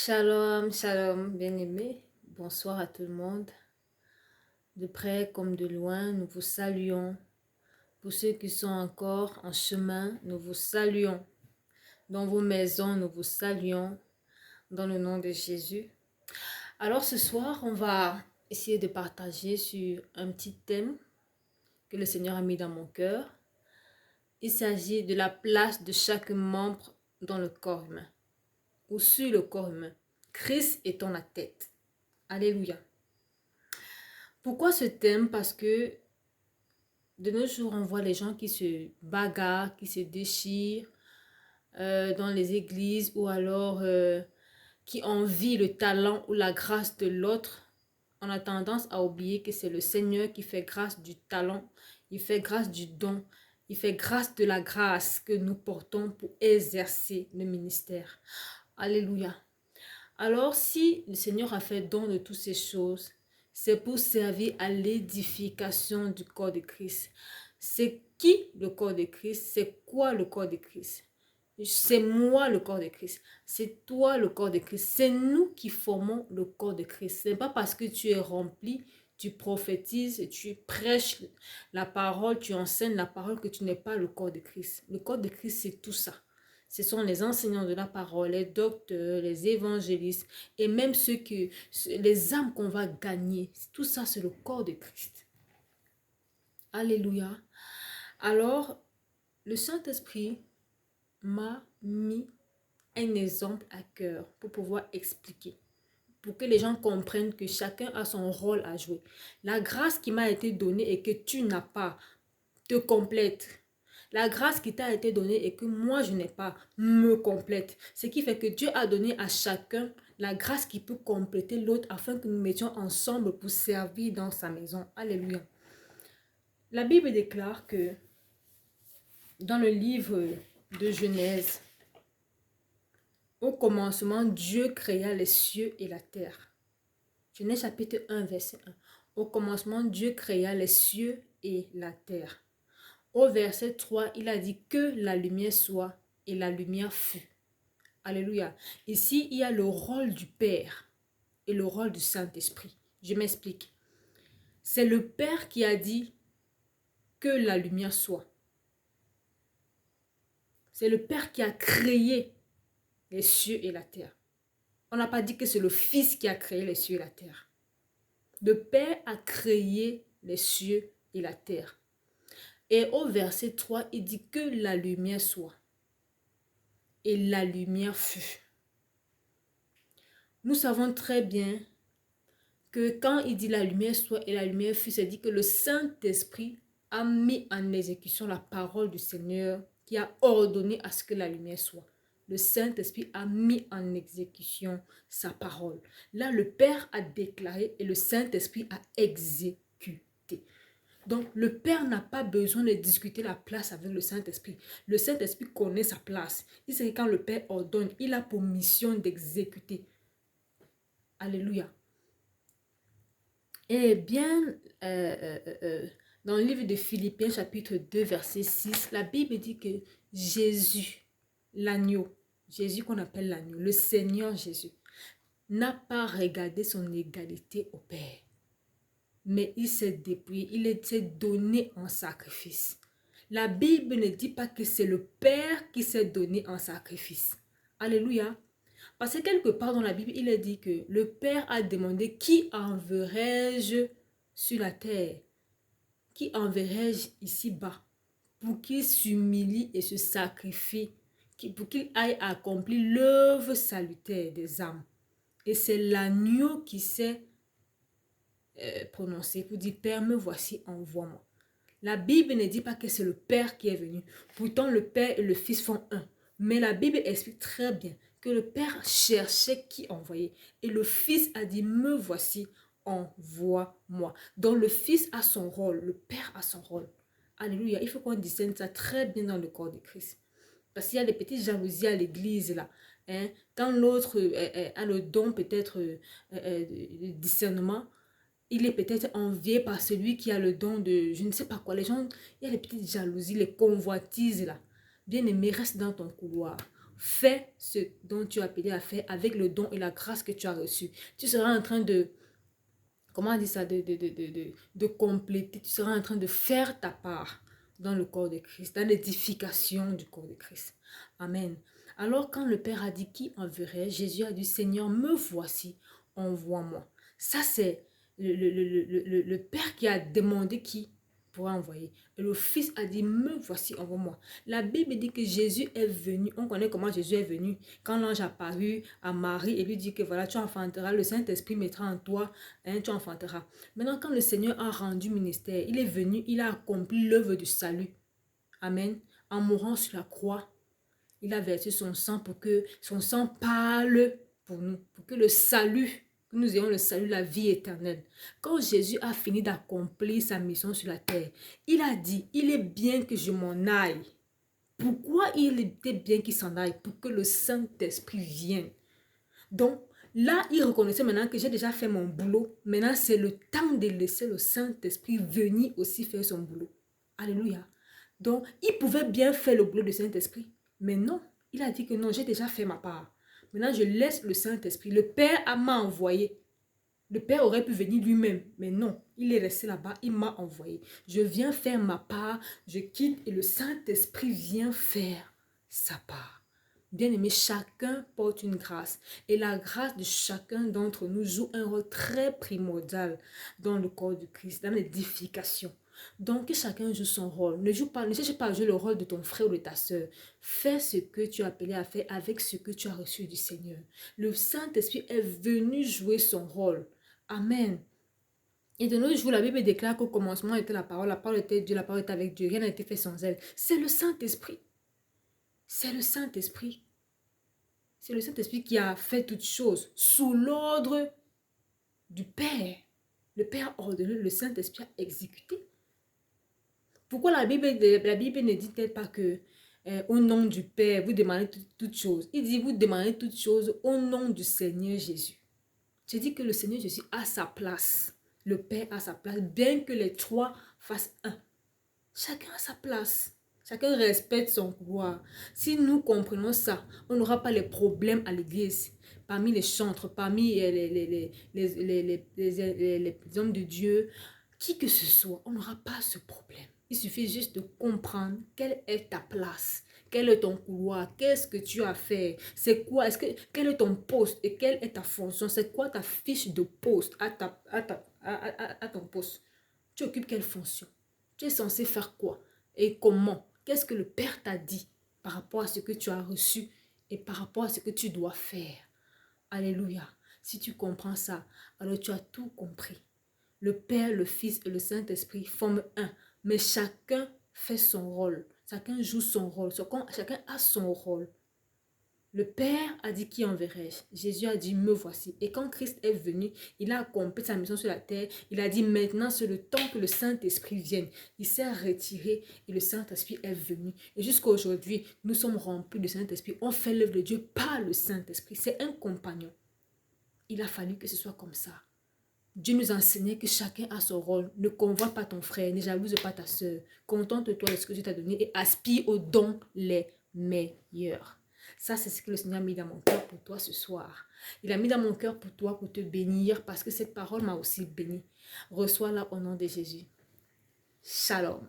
Shalom, shalom, bien-aimés. Bonsoir à tout le monde. De près comme de loin, nous vous saluons. Pour ceux qui sont encore en chemin, nous vous saluons. Dans vos maisons, nous vous saluons. Dans le nom de Jésus. Alors ce soir, on va essayer de partager sur un petit thème que le Seigneur a mis dans mon cœur. Il s'agit de la place de chaque membre dans le corps humain ou sur le corps humain. Christ étant la tête. Alléluia. Pourquoi ce thème? Parce que de nos jours, on voit les gens qui se bagarrent, qui se déchirent dans les églises ou alors qui envient le talent ou la grâce de l'autre. On a tendance à oublier que c'est le Seigneur qui fait grâce du talent, il fait grâce du don, il fait grâce de la grâce que nous portons pour exercer le ministère. Alléluia. Alors, si le Seigneur a fait don de toutes ces choses, c'est pour servir à l'édification du corps de Christ. C'est qui le corps de Christ? C'est quoi le corps de Christ? C'est moi le corps de Christ. C'est toi le corps de Christ. C'est nous qui formons le corps de Christ. Ce n'est pas parce que tu es rempli, tu prophétises, tu prêches la parole, tu enseignes la parole que tu n'es pas le corps de Christ. Le corps de Christ, c'est tout ça. Ce sont les enseignants de la parole, les docteurs, les évangélistes et même les âmes qu'on va gagner. Tout ça, c'est le corps de Christ. Alléluia. Alors, le Saint-Esprit m'a mis un exemple à cœur pour pouvoir expliquer, pour que les gens comprennent que chacun a son rôle à jouer. La grâce qui m'a été donnée et que tu n'as pas te complète. La grâce qui t'a été donnée et que moi je n'ai pas me complète. Ce qui fait que Dieu a donné à chacun la grâce qui peut compléter l'autre afin que nous mettions ensemble pour servir dans sa maison. Alléluia. La Bible déclare que dans le livre de Genèse, au commencement, Dieu créa les cieux et la terre. Genèse chapitre 1, verset 1. Au commencement, Dieu créa les cieux et la terre. Au verset 3, il a dit que la lumière soit et la lumière fut. Alléluia. Ici, il y a le rôle du Père et le rôle du Saint-Esprit. Je m'explique. C'est le Père qui a dit que la lumière soit. C'est le Père qui a créé les cieux et la terre. On n'a pas dit que c'est le Fils qui a créé les cieux et la terre. Le Père a créé les cieux et la terre. Et au verset 3, il dit que la lumière soit. Et la lumière fut. Nous savons très bien que quand il dit la lumière soit et la lumière fut, c'est dit que le Saint-Esprit a mis en exécution la parole du Seigneur qui a ordonné à ce que la lumière soit. Le Saint-Esprit a mis en exécution sa parole. Là, le Père a déclaré et le Saint-Esprit a exécuté. Donc, le Père n'a pas besoin de discuter la place avec le Saint-Esprit. Le Saint-Esprit connaît sa place. Il sait que quand le Père ordonne, il a pour mission d'exécuter. Alléluia. Eh bien, dans le livre de Philippiens, chapitre 2, verset 6, la Bible dit que Jésus, l'agneau, Jésus qu'on appelle l'agneau, le Seigneur Jésus, n'a pas regardé son égalité au Père. Mais il s'est dépouillé, il s'est donné en sacrifice. La Bible ne dit pas que c'est le Père qui s'est donné en sacrifice. Alléluia. Parce que quelque part dans la Bible, il est dit que le Père a demandé qui enverrai-je sur la terre? Qui enverrai-je ici-bas? Pour qu'il s'humilie et se sacrifie, pour qu'il aille accomplir l'œuvre salutaire des âmes. Et c'est l'agneau qui s'est prononcé pour dire Père, me voici, envoie-moi. La Bible ne dit pas que c'est le Père qui est venu. Pourtant, le Père et le Fils font un. Mais la Bible explique très bien que le Père cherchait qui envoyer. Et le Fils a dit, me voici, envoie-moi. Donc le Fils a son rôle, le Père a son rôle. Alléluia. Il faut qu'on discerne ça très bien dans le corps de Christ. Parce qu'il y a des petites jalousies à l'église là. Hein? Quand l'autre a le don peut-être de discernement, il est peut-être envié par celui qui a le don de je ne sais pas quoi. Les gens, il y a les petites jalousies, les convoitises là. Bien-aimé, reste dans ton couloir. Fais ce dont tu es appelé à faire avec le don et la grâce que tu as reçu. Tu seras en train de, comment on dit ça, de compléter, tu seras en train de faire ta part dans le corps de Christ, dans l'édification du corps de Christ. Amen. Alors quand le Père a dit qui enverrait, Jésus a dit, Seigneur, me voici, envoie-moi. Ça c'est le Père qui a demandé qui pourra envoyer. Et le Fils a dit, me voici, envoie-moi. La Bible dit que Jésus est venu. On connaît comment Jésus est venu. Quand l'ange apparut à Marie et lui dit que voilà, tu enfanteras, le Saint-Esprit mettra en toi, hein, tu enfanteras. Maintenant, quand le Seigneur a rendu ministère, il est venu, il a accompli l'œuvre du salut. Amen. En mourant sur la croix, il a versé son sang pour que son sang parle pour nous, pour que le salut, que nous ayons le salut, la vie éternelle. Quand Jésus a fini d'accomplir sa mission sur la terre, il a dit, il est bien que je m'en aille. Pourquoi il était bien qu'il s'en aille? Pour que le Saint-Esprit vienne. Donc, là, il reconnaissait maintenant que j'ai déjà fait mon boulot. Maintenant, c'est le temps de laisser le Saint-Esprit venir aussi faire son boulot. Alléluia. Donc, il pouvait bien faire le boulot du Saint-Esprit. Mais non, il a dit que non, j'ai déjà fait ma part. Maintenant, je laisse le Saint-Esprit. Le Père m'a envoyé. Le Père aurait pu venir lui-même. Mais non, il est resté là-bas. Il m'a envoyé. Je viens faire ma part. Je quitte et le Saint-Esprit vient faire sa part. Bien-aimé, chacun porte une grâce. Et la grâce de chacun d'entre nous joue un rôle très primordial dans le corps de Christ, dans l'édification. Donc, que chacun joue son rôle. Ne cherche pas à jouer le rôle de ton frère ou de ta soeur. Fais ce que tu es appelé à faire avec ce que tu as reçu du Seigneur. Le Saint-Esprit est venu jouer son rôle. Amen. Et de nos jours, la Bible déclare qu'au commencement était la parole était Dieu, la parole était avec Dieu. Rien n'a été fait sans elle. C'est le Saint-Esprit. C'est le Saint-Esprit. C'est le Saint-Esprit qui a fait toutes choses sous l'ordre du Père. Le Père a ordonné, le Saint-Esprit a exécuté. Pourquoi la Bible ne dit-elle pas que au nom du Père, vous demandez toutes choses? Il dit, vous demandez toutes choses au nom du Seigneur Jésus. Je dis que le Seigneur Jésus a sa place. Le Père a sa place, bien que les trois fassent un. Chacun a sa place. Chacun respecte son pouvoir. Si nous comprenons ça, on n'aura pas les problèmes à l'église. Parmi les chantres, parmi les hommes de Dieu, qui que ce soit, on n'aura pas ce problème. Il suffit juste de comprendre quelle est ta place. Quel est ton couloir? Qu'est-ce que tu as fait? C'est quoi? Quel est ton poste et quelle est ta fonction? C'est quoi ta fiche de poste à ton poste? Tu occupes quelle fonction? Tu es censé faire quoi? Et comment? Qu'est-ce que le Père t'a dit par rapport à ce que tu as reçu et par rapport à ce que tu dois faire? Alléluia. Si tu comprends ça, alors tu as tout compris. Le Père, le Fils et le Saint-Esprit forment un, mais chacun fait son rôle. Chacun joue son rôle. Chacun a son rôle. Le Père a dit qui enverrai-je? Jésus a dit me voici. Et quand Christ est venu, il a accompli sa mission sur la terre. Il a dit maintenant c'est le temps que le Saint-Esprit vienne. Il s'est retiré et le Saint-Esprit est venu. Et jusqu'à aujourd'hui, nous sommes remplis du Saint-Esprit. On fait l'œuvre de Dieu par le Saint-Esprit. C'est un compagnon. Il a fallu que ce soit comme ça. Dieu nous enseignait que chacun a son rôle. Ne convoite pas ton frère, ne jalouse pas ta soeur. Contente-toi de ce que Dieu t'a donné et aspire aux dons les meilleurs. Ça, c'est ce que le Seigneur a mis dans mon cœur pour toi ce soir. Il a mis dans mon cœur pour toi, pour te bénir, parce que cette parole m'a aussi béni. Reçois-la au nom de Jésus. Shalom.